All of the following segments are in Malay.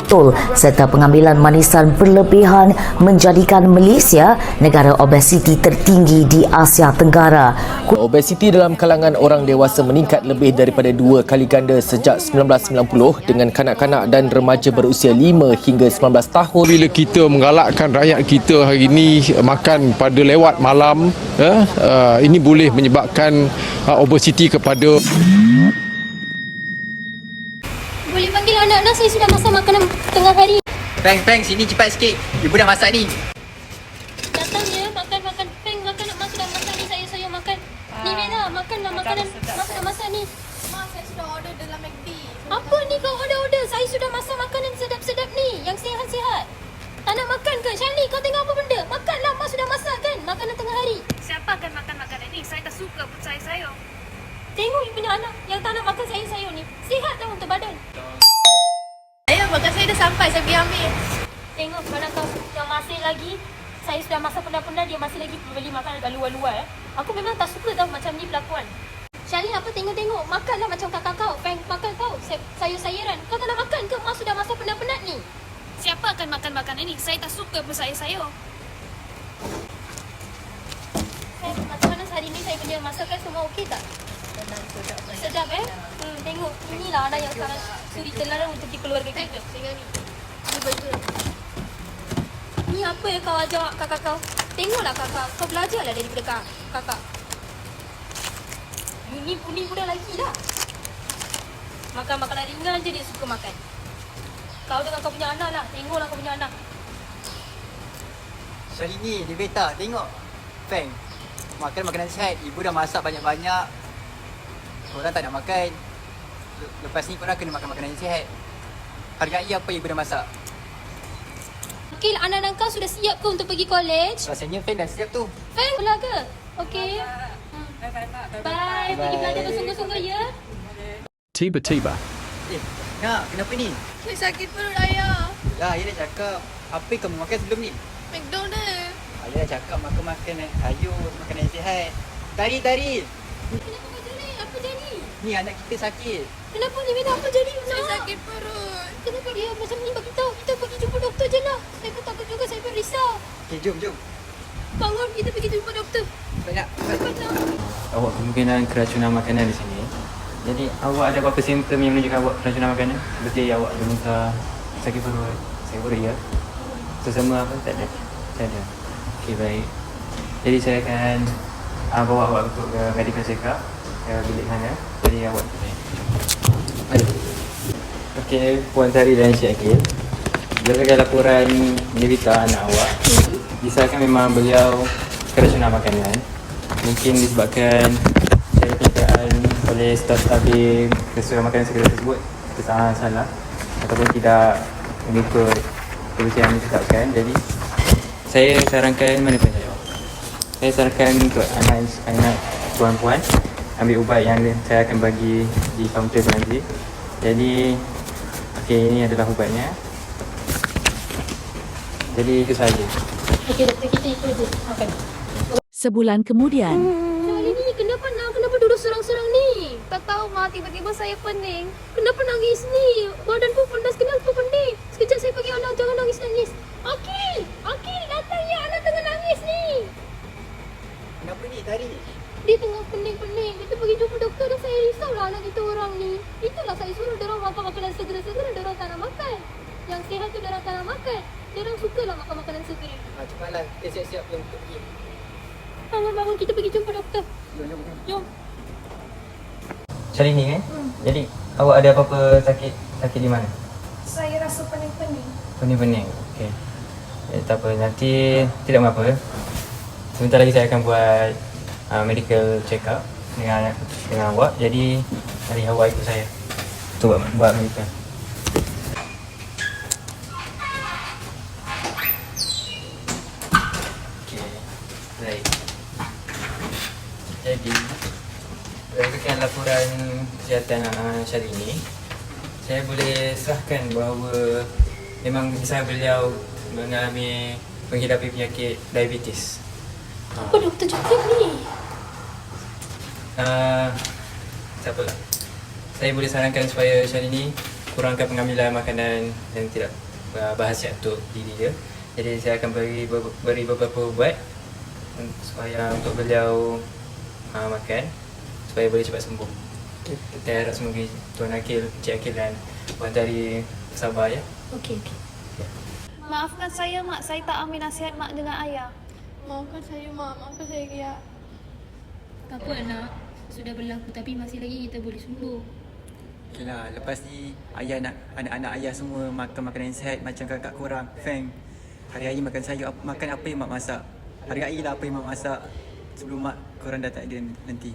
betul serta pengambilan manisan berlebihan menjadikan Malaysia negara obesiti tertinggi di Asia Tenggara. Obesiti dalam kalangan orang dewasa meningkat lebih daripada 2 kali ganda sejak 1990 dengan kanak-kanak dan remaja berusia 5 hingga 19 tahun. Bila kita menggalakkan rakyat kita hari ini makan pada lewat malam, ini boleh menyebabkan obesiti kepada. Boleh panggil anak-anak, saya sudah masak makanan tengah hari. Peng, sini cepat sikit. Ibu dah masak ni. Datang ya, makan. Peng, makan mak sudah masak ni, saya makan. Ni Mena, makanlah makanan mak sudah masak ni. Mak, saya sudah order dalam McD. Apa ni kau order? Saya sudah masak makanan sedap-sedap ni, yang sihat-sihat. Tak nak makan ke? Syarli, kau tengok apa benda? Makanlah, mak sudah masak kan? Makanan tengah hari. Siapa akan makan makanan ni? Saya tak suka pun sayur. Tengok you punya anak yang tak nak makan sayur-sayur ni. Sihat tak untuk badan? Ayah, makan saya dah sampai. Saya pergi ambil. Tengok kalau kau yang masih lagi, saya sudah masak pernah-pernah, dia masih lagi beli makanan kat luar-luar. Aku memang tak suka tau macam ni pelakuan. Syarli, apa tengok-tengok? Makanlah macam kakak kau. Peng, makan kau. Sayur-sayuran. Kau tak nak makan ke? Mak sudah masak penat-penat ni. Siapa akan makan makanan ni? Saya tak suka pun sayur. Macam mana hari ni saya punya masakan semua okey tak? Sedap tengok. Inilah anak yang sangat suri teladan untuk keluarga kita. Tengok ni. Ni burger. Ni apa yang kau ajar kakak kau? Tengoklah kakak. Kau belajarlah daripada kakak. Ni budak lagi dah. Makan makanan ringan je dia suka makan. Kau dengan kau punya anak lah. Tengoklah kau punya anak. Syarli ni, dia beta. Tengok. Peng, makan makanan sihat. Ibu dah masak banyak-banyak. Korang tak nak makan. Lepas ni korang kena makan makanan yang sihat. Hargai apa ibu dah masak. Okey, anak-anak kau sudah siap ke untuk pergi college? Rasanya Peng dah siap tu. Feng, boleh ke? Okey. Bye. Pergi belajar bersungguh-sungguh ya. Tiba-tiba. Nak, kenapa ni? Saya sakit perut, ayah. Lah, ayah dah cakap. Apa yang kamu makan sebelum ni? McDonald. Ayah dah cakap makan sayur, makanan yang sihat. Tari. Kenapa macam ni? Apa jadi? Ni anak kita sakit. Kenapa ni Mena? Apa jadi? Saya Nak? sakit perut. Kenapa dia macam ni? Bagi tahu. Kita pergi jumpa doktor je lah. Saya pun takut juga. Saya pun risau. Okay, jom. Bangun, kita pergi jumpa doktor. Banyak. Cepatlah. Awak kemungkinan keracunan makanan di sini. Jadi awak ada apa-apa simptom yang menunjukkan awak keracunan makanan? Seperti awak ada muntah, sakit perut, ya? Sesama apa? Tak ada. Okey, baik. Jadi saya akan bawa awak untuk ke medical check-up ke bilik sana. Jadi awak okey, Puan Tari dan Encik Akil. Berdasarkan laporan menderita anak awak, disahkan memang beliau keracunan makanan. Mungkin disebabkan penyelesaian oleh staf-staf di restoran makanan segera tersebut kesalahan salah ataupun tidak mengikut kebijakan yang ditetapkan. Jadi saya sarankan, mana pun saya sarankan untuk anak puan-puan ambil ubat yang saya akan bagi di kaunter nanti. Jadi okey, ini adalah ubatnya. Jadi itu sahaja. Okey, doktor, kita ikut je. Makan. Sebulan kemudian. Syarli ni kenapa duduk serang-serang ni? Tak tahu, Mak. Tiba-tiba saya pening. Kenapa nangis ni? Badan pun panas, kenapa pening? Sekejap saya panggil anak, jangan nangis-nangis. Akil, datang ya, anak tengah nangis ni. Kenapa ni, Tari? Dia tengah pening-pening. Kita pergi jumpa doktor dah. Saya risaulah anak kita orang ni. Itulah saya suruh diorang makan makanan segera-segera. Diorang tak nak makan. Yang sihat tu diorang tak nak makan. Diorang sukalah makan makanan segera. Cepatlah, kita siap-siap untuk pergi. Bangun, kita pergi jumpa doktor. Jom. Syarli ni kan? Jadi awak ada apa-apa sakit di mana? Saya rasa pening-pening. Pening-pening. Okey. Tak apa, nanti tidak mengapa. Sebentar lagi saya akan buat medical check up dengan awak. Jadi mari awak ikut saya untuk buat medical. Okey. Baik. Jadi berdasarkan laporan kesihatan Syarli ini, saya boleh serahkan bahawa memang kisah beliau mengalami menghidapi penyakit diabetes. Apa doktor cakap ni? Tak apalah. Saya boleh sarankan supaya Syarli ni kurangkan pengambilan makanan yang tidak berkhasiat untuk diri dia. Jadi saya akan beri beberapa ubat supaya untuk beliau makan supaya boleh cepat sembuh. Kita harap semoga Tuan Akil, Cik Akil dan Puan Tari sabar ya. Okey. Maafkan saya, Mak. Saya tak ambil nasihat Mak dengan ayah. Maafkan saya, Mak. Maafkan saya, Kak. Tak apa nak. Sudah berlaku tapi masih lagi kita boleh sembuh. Okeylah, lepas ni ayah nak anak-anak ayah semua makan makanan yang sihat macam kakak korang. Feng, hari-hari makan sayur, makan apa yang Mak masak. Hargailah apa yang Mak masak sebelum Mak korang dah tak ada nanti.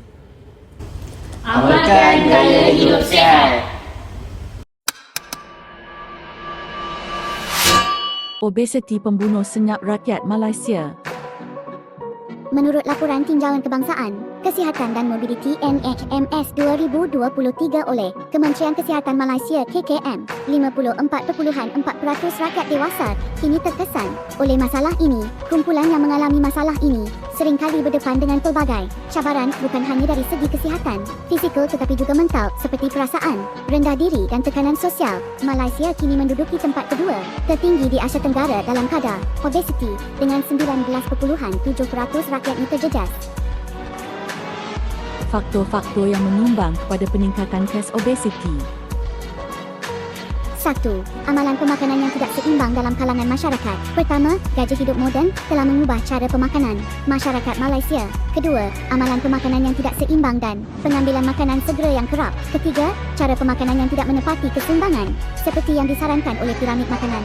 Amalkan gaya hidup sihat. Obesiti pembunuh senyap rakyat Malaysia. Menurut laporan Tinjauan Kebangsaan, Kesihatan dan Mobiliti NHMS 2023 oleh Kementerian Kesihatan Malaysia KKM, 54.4% rakyat dewasa kini terkesan oleh masalah ini. Kumpulan yang mengalami masalah ini seringkali berdepan dengan pelbagai cabaran bukan hanya dari segi kesihatan fizikal tetapi juga mental seperti perasaan, rendah diri dan tekanan sosial. Malaysia kini menduduki tempat kedua tertinggi di Asia Tenggara dalam kadar obesiti dengan 19.7% rakyatnya terjejas. Faktor-faktor yang menyumbang kepada peningkatan kes obesiti. 1. Amalan pemakanan yang tidak seimbang dalam kalangan masyarakat. Pertama, gaya hidup moden telah mengubah cara pemakanan masyarakat Malaysia. Kedua, amalan pemakanan yang tidak seimbang dan pengambilan makanan segera yang kerap. Ketiga, cara pemakanan yang tidak menepati keseimbangan seperti yang disarankan oleh piramid makanan.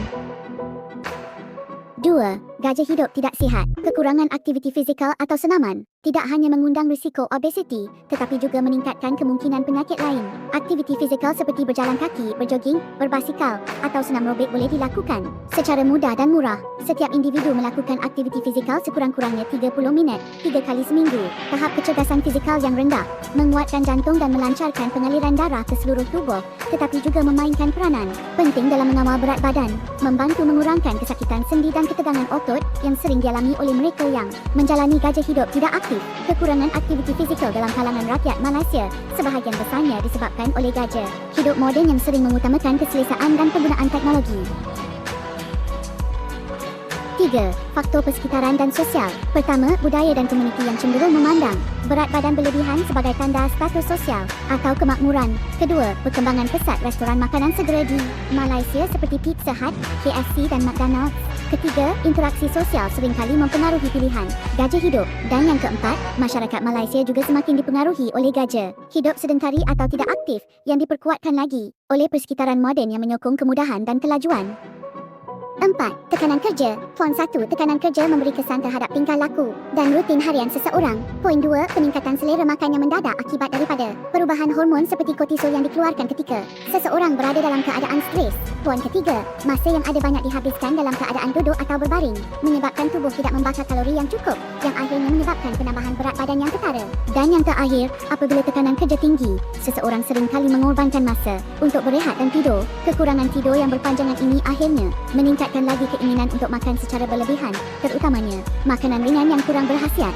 2. Gaya hidup tidak sihat. Kekurangan aktiviti fizikal atau senaman tidak hanya mengundang risiko obesiti tetapi juga meningkatkan kemungkinan penyakit lain. Aktiviti fizikal seperti berjalan kaki, berjoging, berbasikal atau senam aerobik boleh dilakukan secara mudah dan murah. Setiap individu melakukan aktiviti fizikal sekurang-kurangnya 30 minit 3 kali seminggu. Tahap kecerdasan fizikal yang rendah menguatkan jantung dan melancarkan pengaliran darah ke seluruh tubuh tetapi juga memainkan peranan penting dalam mengawal berat badan, membantu mengurangkan kesakitan sendi dan ketegangan otot yang sering dialami oleh mereka yang menjalani gaya hidup tidak aktif. Kekurangan aktiviti fizikal dalam kalangan rakyat Malaysia sebahagian besarnya disebabkan oleh gaya hidup moden yang sering mengutamakan keselesaan dan penggunaan teknologi. 3. Faktor persekitaran dan sosial. Pertama, budaya dan komuniti yang cenderung memandang berat badan berlebihan sebagai tanda status sosial atau kemakmuran. Kedua, perkembangan pesat restoran makanan segera di Malaysia seperti Pizza Hut, KFC dan McDonald's. Ketiga, interaksi sosial seringkali mempengaruhi pilihan gaya hidup. Dan yang keempat, masyarakat Malaysia juga semakin dipengaruhi oleh gaya hidup sedentari atau tidak aktif yang diperkuatkan lagi oleh persekitaran moden yang menyokong kemudahan dan kelajuan. 4. Tekanan kerja. Poin 1. Tekanan kerja memberi kesan terhadap tingkah laku dan rutin harian seseorang. Poin 2. Peningkatan selera makan yang mendadak akibat daripada perubahan hormon seperti kortisol yang dikeluarkan ketika seseorang berada dalam keadaan stres. Poin ketiga. Masa yang ada banyak dihabiskan dalam keadaan duduk atau berbaring menyebabkan tubuh tidak membakar kalori yang cukup yang akhirnya menyebabkan penambahan berat badan yang ketara. Dan yang terakhir, apabila tekanan kerja tinggi, seseorang seringkali mengorbankan masa untuk berehat dan tidur. Kekurangan tidur yang berpanjangan ini akhirnya meningkatkan lagi keinginan untuk makan secara berlebihan, terutamanya makanan ringan yang kurang berkhasiat.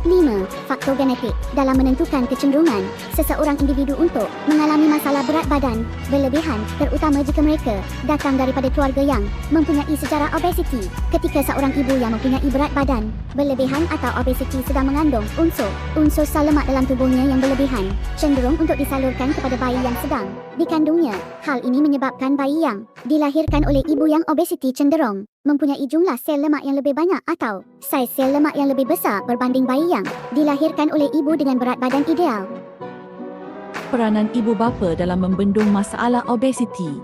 5. Faktor genetik dalam menentukan kecenderungan seseorang individu untuk mengalami masalah berat badan berlebihan, terutama jika mereka datang daripada keluarga yang mempunyai sejarah obesiti. Ketika seorang ibu yang mempunyai berat badan berlebihan atau obesiti sedang mengandung unsur sel lemak dalam tubuhnya yang berlebihan, cenderung untuk disalurkan kepada bayi yang sedang dikandungnya. Hal ini menyebabkan bayi yang dilahirkan oleh ibu yang obesiti cenderung mempunyai jumlah sel lemak yang lebih banyak atau saiz sel lemak yang lebih besar berbanding bayi yang dilahirkan oleh ibu dengan berat badan ideal. Peranan ibu bapa dalam membendung masalah obesiti.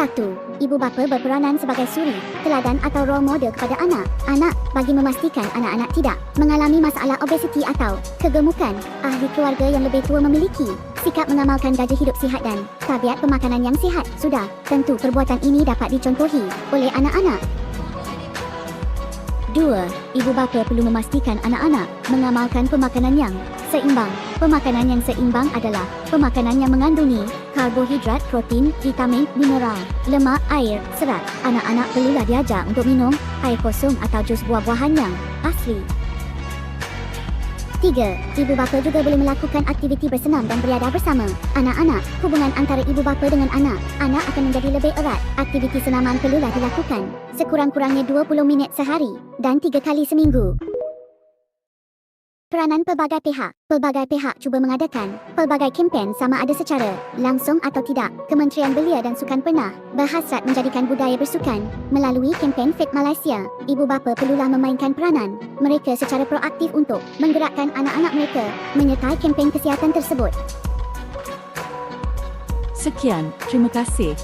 1. Ibu bapa berperanan sebagai suri, teladan atau role model kepada anak-anak bagi memastikan anak-anak tidak mengalami masalah obesiti atau kegemukan. Ahli keluarga yang lebih tua memiliki sikap mengamalkan gaya hidup sihat dan tabiat pemakanan yang sihat. Sudah tentu perbuatan ini dapat dicontohi oleh anak-anak. 2. Ibu bapa perlu memastikan anak-anak mengamalkan pemakanan yang seimbang. Pemakanan yang seimbang adalah pemakanan yang mengandungi karbohidrat, protein, vitamin, mineral, lemak, air, serat. Anak-anak perlulah diajar untuk minum air kosong atau jus buah-buahan yang asli. 3. Ibu bapa juga boleh melakukan aktiviti bersenam dan beriadah bersama. Anak-anak, hubungan antara ibu bapa dengan anak akan menjadi lebih erat. Aktiviti senaman perlulah dilakukan sekurang-kurangnya 20 minit sehari dan 3 kali seminggu. Peranan pelbagai pihak. Pelbagai pihak cuba mengadakan pelbagai kempen sama ada secara langsung atau tidak. Kementerian Belia dan Sukan pernah berhasrat menjadikan budaya bersukan melalui kempen Fit Malaysia. Ibu bapa perlulah memainkan peranan mereka secara proaktif untuk menggerakkan anak-anak mereka menyertai kempen kesihatan tersebut. Sekian, terima kasih.